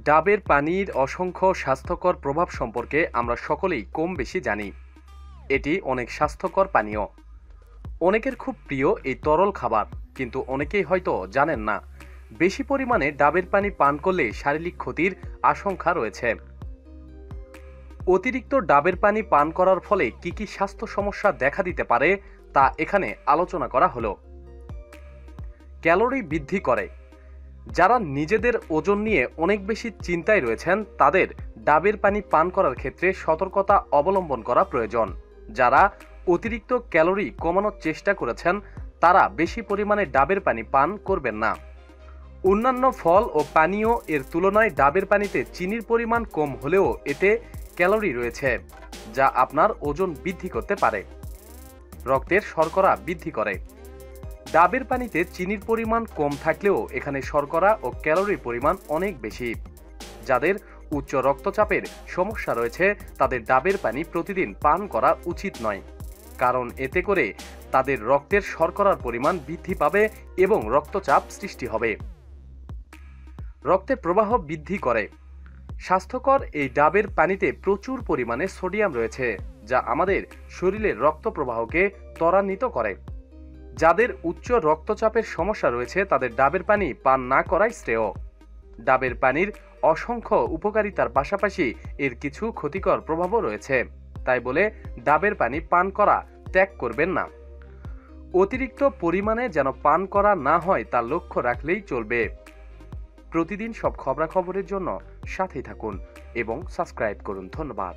ডাবের পানির অসংখ্য স্বাস্থ্যকর প্রভাব সম্পর্কে আমরা সকলেই কম বেশি জানি। এটি অনেক স্বাস্থ্যকর পানীয়, অনেকের খুব প্রিয় এই তরল খাবার, কিন্তু অনেকেই হয়তো জানেন না বেশি পরিমাণে ডাবের পানি পান করলে শারীরিক ক্ষতির আশঙ্কা রয়েছে। অতিরিক্ত ডাবের পানি পান করার ফলে কি কি স্বাস্থ্য সমস্যা দেখা দিতে পারে তা এখানে আলোচনা করা হলো। ক্যালোরি বৃদ্ধি করে। যারা নিজেদের ওজন নিয়ে অনেক বেশি চিন্তায় রয়েছেন তাদের ডাবের পানি পান করার ক্ষেত্রে সতর্কতা অবলম্বন করা প্রয়োজন। যারা অতিরিক্ত ক্যালোরি কমানোর চেষ্টা করেছেন তারা বেশি পরিমাণে ডাবের পানি পান করবেন না। অন্যান্য ফল ও পানীয় এর তুলনায় ডাবের পানিতে চিনির পরিমাণ কম হলেও এতে ক্যালোরি রয়েছে, যা আপনার ওজন বৃদ্ধি করতে পারে। রক্তের শর্করা বৃদ্ধি করে। ডাবের পানিতে চিনির পরিমাণ কম থাকলেও এখানে শর্করা ও ক্যালোরির পরিমাণ অনেক বেশি। যাদের উচ্চ রক্তচাপের সমস্যা রয়েছে তাদের ডাবের পানি প্রতিদিন পান করা উচিত নয়, কারণ এতে করে তাদের রক্তের শর্করার পরিমাণ বৃদ্ধি পাবে এবং রক্তচাপ সৃষ্টি হবে। রক্তের প্রবাহ বৃদ্ধি করে। স্বাস্থ্যকর এই ডাবের পানিতে প্রচুর পরিমাণে সোডিয়াম রয়েছে, যা আমাদের শরীরের রক্ত প্রবাহকে ত্বরান্বিত করে। যাদের উচ্চ রক্তচাপের সমস্যা রয়েছে তাদের ডাবের পানি পান না করাই শ্রেয়। ডাবের পানির অসংখ্য উপকারিতার পাশাপাশি এর কিছু ক্ষতিকর প্রভাবও রয়েছে, তাই বলে ডাবের পানি পান করা ত্যাগ করবেন না। অতিরিক্ত পরিমাণে যেন পান করা না হয় তা লক্ষ্য রাখলেই চলবে। প্রতিদিন সব খবরাখবরের জন্য সাথেই থাকুন এবং সাবস্ক্রাইব করুন। ধন্যবাদ।